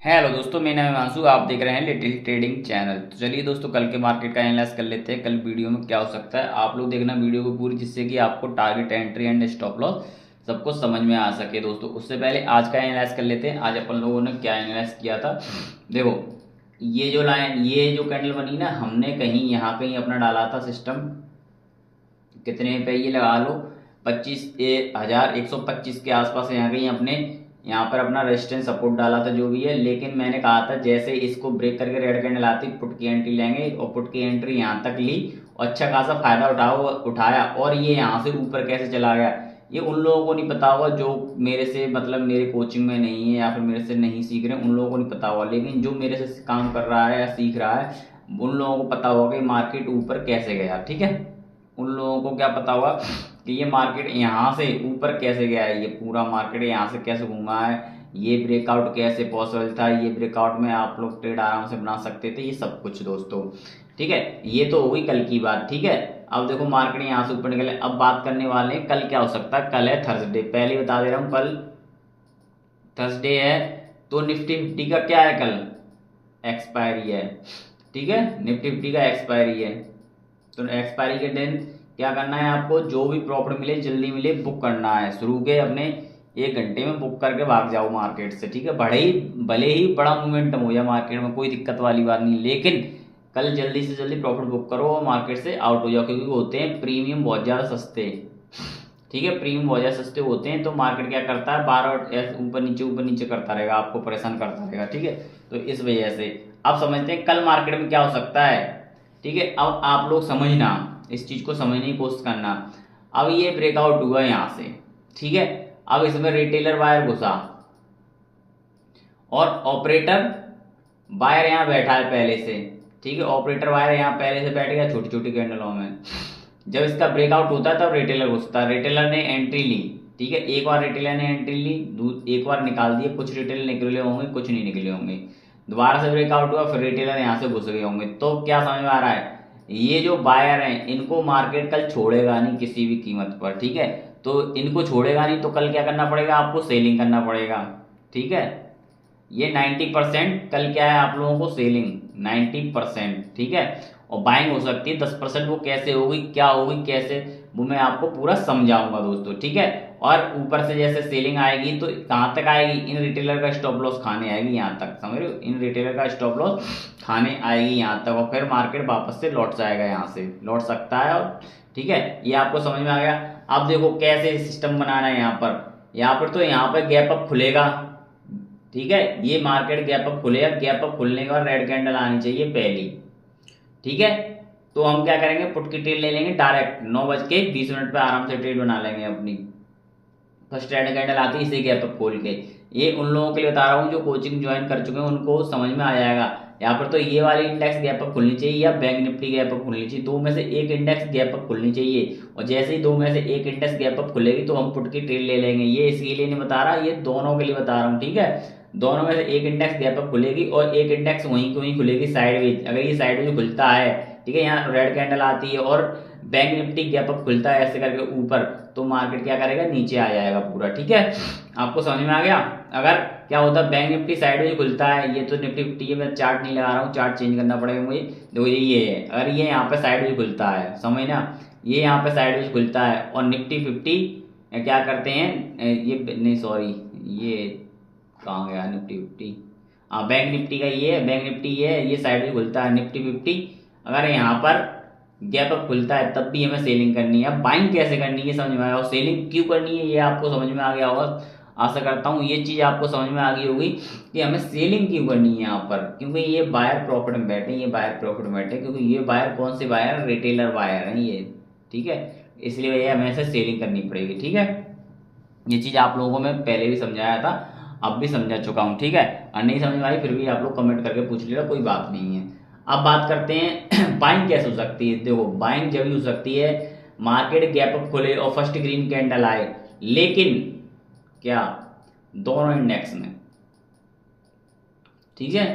Hello दोस्तों, मेरा नाम है हिमांशु। आप देख रहे हैं लिटिल ट्रेडिंग चैनल। तो चलिए दोस्तों, कल के मार्केट का एनालाइज कर लेते हैं। कल वीडियो में क्या हो सकता है, आप लोग देखना वीडियो को पूरी, जिससे कि आपको target, entry and stop loss सबको समझ में आ सके। दोस्तों उससे पहले आज का एनालाइज कर लेते हैं। आज अपन लोगों ने क्या एनालाइज किया था। देखो, ये जो लाइन, ये जो कैंडल बनी ना, हमने कहीं यहाँ कहीं अपना डाला था सिस्टम, कितने पे ये लगा लो, 25,125 के आसपास यहाँ कहीं अपने यहाँ पर अपना रेजिस्टेंस सपोर्ट डाला था जो भी है। लेकिन मैंने कहा था जैसे इसको ब्रेक करके रेड कैंडल आती, पुट की एंट्री लेंगे, और पुट की एंट्री यहाँ तक ली और अच्छा खासा फायदा उठाया। और ये यहाँ से ऊपर कैसे चला गया, ये उन लोगों को नहीं पता होगा जो मेरे से, मतलब मेरे कोचिंग में नहीं है या फिर मेरे से नहीं सीख रहे, उन लोगों को नहीं पता होगा। लेकिन जो मेरे से काम कर रहा है या सीख रहा है, उन लोगों को पता होगा कि मार्केट ऊपर कैसे गया। ठीक है, उन लोगों को क्या पता होगा कि ये मार्केट यहाँ से ऊपर कैसे गया है, ये पूरा मार्केट यहाँ से कैसे घूमा है, ये ब्रेकआउट कैसे पॉसिबल था, ये ब्रेकआउट में आप लोग ट्रेड आराम से बना सकते थे, ये सब कुछ दोस्तों। ठीक है, ये तो हो गई कल की बात। ठीक है, अब देखो मार्केट यहाँ से ऊपर निकले। अब बात करने वाले हैं कल क्या हो सकता है। कल है थर्सडे, पहले बता दे रहा हूँ, कल थर्सडे है। तो निफ्टी फिफ्टी का क्या है, कल एक्सपायरी है। ठीक है, निफ्टी फिफ्टी का एक्सपायरी है। तो एक्सपायरी के दिन क्या करना है आपको, जो भी प्रॉफिट मिले जल्दी मिले बुक करना है। शुरू के अपने 1 घंटे में बुक करके भाग जाओ मार्केट से। ठीक है, भले ही बड़ा मोमेंटम हो जाए मार्केट में, कोई दिक्कत वाली बात नहीं, लेकिन कल जल्दी से जल्दी प्रॉफिट बुक करो और मार्केट से आउट हो जाओ, क्योंकि होते हैं प्रीमियम बहुत ज़्यादा सस्ते। ठीक है, प्रीमियम बहुत ज़्यादा सस्ते होते हैं, तो मार्केट क्या करता है, बार बार ऊपर नीचे करता रहेगा, आपको परेशान करता रहेगा। ठीक है, तो इस वजह से अब समझते हैं कल मार्केट में क्या हो सकता है। ठीक है, अब आप लोग समझना, इस चीज को समझने की कोशिश करना। अब ये ब्रेकआउट हुआ यहाँ से, ठीक है, अब इसमें रिटेलर बायर घुसा और ऑपरेटर बायर यहाँ बैठा है पहले से। ठीक है, ऑपरेटर बायर यहाँ पहले से बैठ गया छोटी छोटी कैंडलों में। जब इसका ब्रेकआउट होता है तब रिटेलर घुसता है, रिटेलर ने एंट्री ली। ठीक है, एक बार रिटेलर ने एंट्री ली, एक बार निकाल दिए, कुछ रिटेलर निकले होंगे, कुछ नहीं निकले होंगे। दोबारा से ब्रेकआउट हुआ, फिर रिटेलर यहाँ से घुस गए होंगे। तो क्या समझ में आ रहा है, ये जो बायर हैं इनको मार्केट कल छोड़ेगा नहीं किसी भी कीमत पर। ठीक है, तो इनको छोड़ेगा नहीं, तो कल क्या करना पड़ेगा आपको, सेलिंग करना पड़ेगा। ठीक है, ये 90% कल क्या है आप लोगों को, सेलिंग 90%। ठीक है, और बाइंग हो सकती है 10%। वो कैसे होगी, क्या होगी, कैसे, वो मैं आपको पूरा समझाऊंगा दोस्तों। ठीक है, और ऊपर से जैसे सेलिंग आएगी तो कहाँ तक आएगी, इन रिटेलर का स्टॉप लॉस खाने आएगी यहाँ तक, समझ रहे हो, इन रिटेलर का स्टॉप लॉस खाने आएगी यहाँ तक, और फिर मार्केट वापस से लौट जाएगा, यहाँ से लौट सकता है। और ठीक है, ये आपको समझ में आ गया। अब देखो कैसे सिस्टम बनाना है यहाँ पर। यहाँ पर तो यहाँ पर गैप अप खुलेगा। ठीक है, ये मार्केट गैप अप खुलेगा, गैप अप खुलने के बाद रेड कैंडल आनी चाहिए पहली। ठीक है, तो हम क्या करेंगे, पुट की ट्रेड ले लेंगे डायरेक्ट 9:20 पे आराम से ट्रेड बना लेंगे अपनी। फर्स्ट रेड कैंडल आती है इसे गैप अप खोल के। ये उन लोगों के लिए बता रहा हूँ जो कोचिंग ज्वाइन कर चुके हैं, उनको समझ में आ जाएगा। यहाँ पर तो ये वाली इंडेक्स गैप अप खुलनी चाहिए या बैंक निफ्टी गैप अप खुलनी चाहिए, दो में से एक इंडेक्स गैप अप खुलनी चाहिए। और जैसे ही दो में से एक इंडेक्स गैप अप खुलेगी तो हम पुट की ट्रेड ले लेंगे। ये इसके लिए नहीं बता रहा, ये दोनों के लिए बता रहा हूँ। ठीक है, दोनों में से एक इंडेक्स गैप अप खुलेगी और एक इंडेक्स वहीं की वहीं खुलेगी साइडवेज। अगर ये साइडवेज खुलता है, ठीक है, यहाँ रेड कैंडल आती है और बैंक निफ्टी गैप अप खुलता है ऐसे करके ऊपर, तो मार्केट क्या करेगा, नीचे आ जाएगा पूरा। ठीक है, आपको समझ में आ गया। अगर क्या होता है, बैंक निफ्टी साइडवेज खुलता है, ये तो निफ्टी फिफ्टी है, मैं चार्ट नहीं लगा रहा हूँ, चार्ट चेंज करना पड़ेगा मुझे। देखो ये है, अगर ये यहाँ पे साइडवेज खुलता है, समझ ना, ये यहाँ पे साइडवेज खुलता है और निफ्टी फिफ्टी क्या करते हैं, ये नहीं सॉरी, ये कहाँ गया निफ्टी फिफ्टी, हाँ बैंक निफ्टी का ये है, बैंक निफ्टी ये है, ये साइड में खुलता है निफ्टी फिफ्टी। अगर यहाँ पर गैप अप खुलता है तब भी हमें सेलिंग करनी है। बाइंग कैसे करनी है समझ में आया, और सेलिंग क्यों करनी है ये आपको समझ में आ गया होगा। आशा करता हूँ ये चीज़ आपको समझ में आ गई होगी कि हमें सेलिंग क्यों करनी है यहाँ पर, क्योंकि ये बायर प्रॉफिट में बैठे, ये बायर प्रॉफिट में बैठे, क्योंकि ये बायर कौन से बायर, रिटेलर बायर हैं ये। ठीक है, इसलिए भैया हमें ऐसे सेलिंग करनी पड़ेगी। ठीक है, ये चीज़ आप लोगों को मैं पहले भी समझाया था, अब भी समझा चुका हूँ। ठीक है, और नहीं समझ में आई फिर भी आप लोग कमेंट करके पूछ लेना, कोई बात नहीं है। अब बात करते हैं बाइंग कैसे हो सकती है। देखो बाइंग जब भी हो सकती है, मार्केट गैप अप खोले और फर्स्ट ग्रीन कैंडल आए, लेकिन क्या, दोनों इंडेक्स में, ठीक है,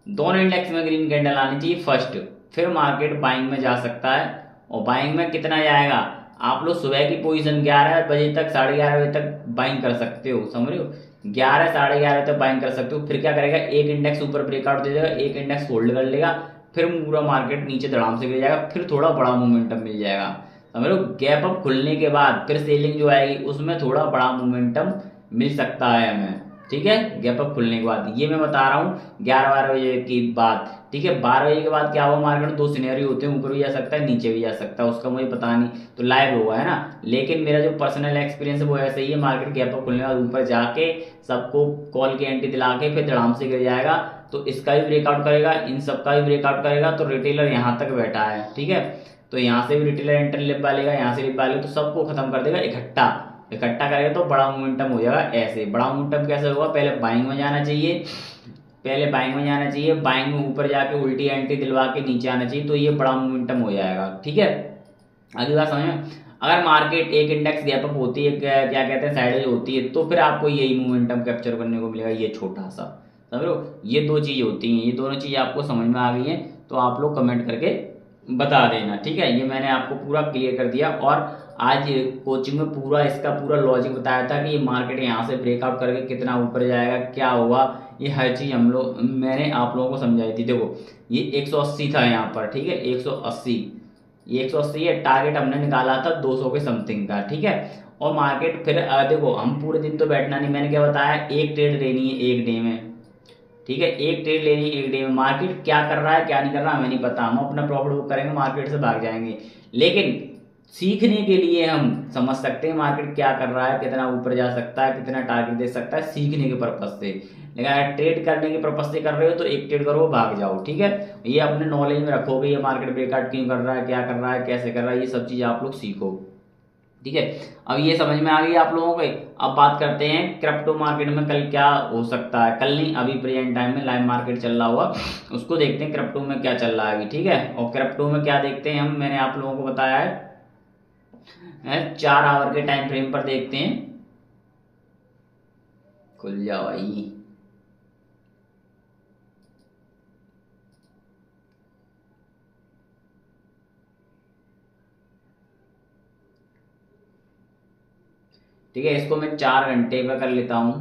दोनों इंडेक्स में ग्रीन कैंडल आनी चाहिए फर्स्ट, फिर मार्केट बाइंग में जा सकता है। और बाइंग में कितना जाएगा, आप लोग सुबह की पोजीशन 11 बजे तक, 11:30 बजे तक बाइंग कर सकते हो, समझ रहे हो। 11 11:30 तक बाइंग कर सकते हो। फिर क्या करेगा, एक इंडेक्स ऊपर ब्रेकआउट दे देगा, एक इंडेक्स होल्ड कर लेगा, फिर पूरा मार्केट नीचे धड़ाम से गिर जाएगा, फिर थोड़ा बड़ा मोमेंटम मिल जाएगा। समझ लो, गैप अप खुलने के बाद फिर सेलिंग जो आएगी उसमें थोड़ा बड़ा मोमेंटम मिल सकता है हमें, ठीक है, गैप अप खुलने के बाद। ये मैं बता रहा हूँ 11-12 बजे की बात, ठीक है। 12 बजे के बाद क्या हुआ, मार्केट में दो सिनेरियो होते हैं, ऊपर भी जा सकता है नीचे भी जा सकता है, उसका मुझे पता नहीं, तो लाइव हुआ है ना। लेकिन मेरा जो पर्सनल एक्सपीरियंस है वो ऐसा ही है, मार्केट गैप अप खुलने के बाद ऊपर जाके सबको कॉल की एंट्री दिला के फिर धड़ाम से गिर जाएगा, तो इसका भी ब्रेकआउट करेगा, इन सबका भी ब्रेकआउट करेगा, तो रिटेलर यहाँ तक बैठा है, ठीक है। तो यहाँ से भी रिटेलर एंट्री ले पालेगा, यहाँ से ले पालेगा, तो सबको खत्म कर देगा इकट्ठा। इकट्ठा करेगा तो बड़ा मोमेंटम हो जाएगा। ऐसे बड़ा मोमेंटम कैसे होगा, पहले बाइंग में जाना चाहिए, पहले बाइंग में जाना चाहिए, बाइंग में ऊपर जाके उल्टी एंट्री दिलवा के नीचे आना चाहिए, तो ये बड़ा मोमेंटम हो जाएगा, ठीक है। अगली बात समझ में, अगर मार्केट एक इंडेक्स गैप अप होती है, क्या कहते हैं, साइड होती है, तो फिर आपको यही मोमेंटम कैप्चर करने को मिलेगा, ये छोटा सा, समझ लो। ये दो चीज़ होती हैं, ये दोनों चीज़ आपको समझ में आ गई हैं, तो आप लोग कमेंट करके बता देना, ठीक है। ये मैंने आपको पूरा क्लियर कर दिया, और आज कोचिंग में पूरा इसका पूरा लॉजिक बताया था कि ये मार्केट यहाँ से ब्रेकआउट करके कितना ऊपर जाएगा, क्या होगा, ये हर चीज़ मैंने आप लोगों को समझाई थी। देखो ये 180 था यहाँ पर, ठीक है, 180, ये 180 है, टारगेट हमने निकाला था 200 के समथिंग का, ठीक है। और मार्केट फिर देखो, हम पूरे दिन तो बैठना नहीं, मैंने क्या बताया, एक ट्रेड लेनी है एक डे में, ठीक है, एक ट्रेड लेनी है एक डे में। मार्केट क्या कर रहा है क्या नहीं कर रहा हमें नहीं पता, हम अपना प्रॉफिट बुक करेंगे, मार्केट से भाग जाएंगे। लेकिन सीखने के लिए हम समझ सकते हैं मार्केट क्या कर रहा है, कितना ऊपर जा सकता है, कितना टारगेट दे सकता है, सीखने के पर्पज से। लेकिन अगर ट्रेड करने के पर्पज से कर रहे हो तो एक ट्रेड करो भाग जाओ, ठीक है। ये अपने नॉलेज में रखोगे, ये मार्केट ब्रेकआउट क्यों कर रहा है, क्या कर रहा है, कैसे कर रहा है, ये सब चीज़ आप लोग सीखो, ठीक है। अब ये समझ में आ गई आप लोगों को। अब बात करते हैं क्रिप्टो मार्केट में कल क्या हो सकता है, कल नहीं, अभी प्रेजेंट टाइम में लाइव मार्केट चल रहा हुआ, उसको देखते हैं क्रिप्टो में क्या चल रहा है अभी, ठीक है। और क्रिप्टो में क्या देखते हैं हम, मैंने आप लोगों को बताया है 4 आवर के टाइम फ्रेम पर देखते हैं। खुल जाओ भाई, ठीक है, इसको मैं 4 घंटे का कर लेता हूं।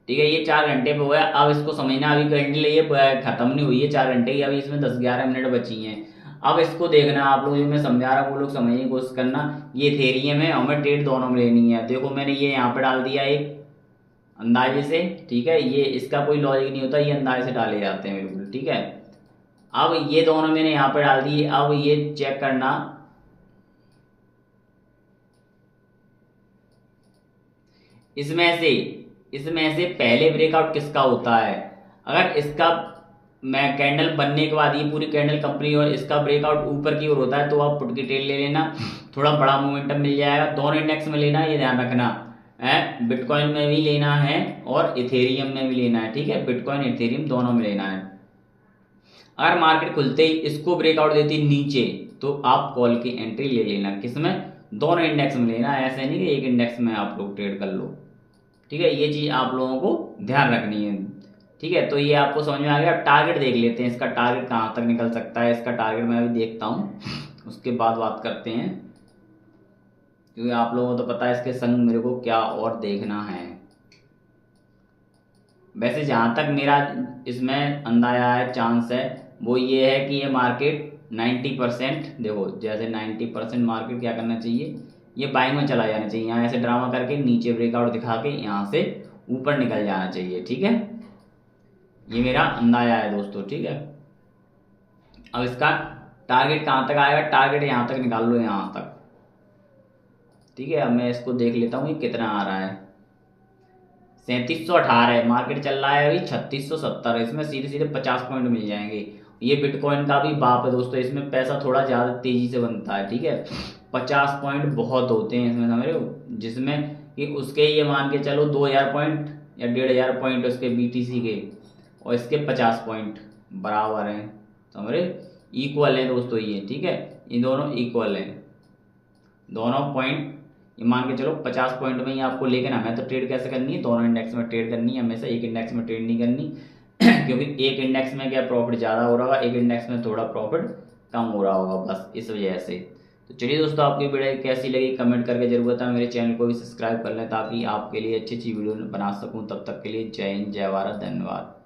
ठीक है, ये 4 घंटे पे हो गया। अब इसको समझना, अभी कैंडल ये खत्म नहीं हुई है 4 घंटे की, अभी इसमें 10-11 मिनट बची हैं। अब इसको देखना आप लोग, जो मैं समझा रहा हूँ वो लोग समझने की कोशिश करना। ये इथेरियम है, हमें ट्रेड दोनों में लेनी है। देखो मैंने ये यहाँ पे डाल दिया एक अंदाजे से, ठीक है, ये इसका कोई लॉजिक नहीं होता, ये अंदाजे से डाले जाते हैं बिल्कुल, ठीक है। अब ये दोनों मैंने यहाँ पे डाल दिए, अब ये चेक करना, इसमें से पहले ब्रेकआउट किसका होता है। अगर इसका मैं कैंडल बनने के बाद ये पूरी कैंडल कंपनी और इसका ब्रेकआउट ऊपर की ओर होता है तो आप पुट की ट्रेड ले लेना, थोड़ा बड़ा मोमेंटम मिल जाएगा। दोनों इंडेक्स में लेना, ये ध्यान रखना है, बिटकॉइन में भी लेना है और इथेरियम में भी लेना है, ठीक है, बिटकॉइन इथेरियम दोनों में लेना है। अगर मार्केट खुलते ही इसको ब्रेकआउट देती नीचे तो आप कॉल की एंट्री ले लेना, किसमें, दोनों इंडेक्स में लेना, ऐसे नहीं कि एक इंडेक्स में आप लोग ट्रेड कर लो, ठीक है। ये चीज़ आप लोगों को ध्यान रखनी है, ठीक है। तो ये आपको समझ में आ गया। अब टारगेट देख लेते हैं, इसका टारगेट कहाँ तक निकल सकता है। इसका टारगेट मैं अभी देखता हूँ, उसके बाद बात करते हैं, क्योंकि आप लोगों को तो पता है इसके संग मेरे को क्या और देखना है। वैसे जहाँ तक मेरा इसमें अंदाजा है, चांस है, वो ये है कि ये मार्केट 90%, देखो जैसे 90% मार्केट क्या करना चाहिए, ये बाइंग में चला जाना चाहिए, यहाँ ऐसे ड्रामा करके नीचे ब्रेकआउट दिखा के यहाँ से ऊपर निकल जाना चाहिए, ठीक है। ये मेरा अंदाजा है दोस्तों, ठीक है। अब इसका टारगेट कहाँ तक आएगा, टारगेट यहाँ तक निकाल लो, यहाँ तक, ठीक है। अब मैं इसको देख लेता हूँ ये कितना आ रहा है, 3718 है, मार्केट चल रहा है अभी 3670, इसमें सीधे सीधे 50 पॉइंट मिल जाएंगे। ये बिटकॉइन का भी बाप है दोस्तों, इसमें पैसा थोड़ा ज़्यादा तेज़ी से बनता है, ठीक है। 50 पॉइंट बहुत होते हैं इसमें, समझ रहे हो, जिसमें कि उसके ये मान के चलो 2000 पॉइंट या 1500 पॉइंट उसके BTC के, और इसके 50 पॉइंट बराबर हैं, समझ रहे, इक्वल है दोस्तों ये, ठीक है। ये दोनों इक्वल हैं, दोनों पॉइंट, ये मान के चलो 50 पॉइंट में ही आपको, लेकिन हमें तो ट्रेड कैसे करनी है, दोनों इंडेक्स में ट्रेड करनी है, हमेशा एक इंडेक्स में ट्रेड नहीं करनी क्योंकि एक इंडेक्स में क्या प्रॉफिट ज़्यादा हो रहा होगा, एक इंडेक्स में थोड़ा प्रॉफिट कम हो रहा होगा, बस इस वजह से, तो चलिए दोस्तों, आपकी वीडियो कैसी लगी कमेंट करके जरूर बताएं। मेरे चैनल को भी सब्सक्राइब कर लें ताकि आपके लिए अच्छी अच्छी वीडियो बना सकूं। तब तक के लिए जय हिंद, जय भारत, धन्यवाद।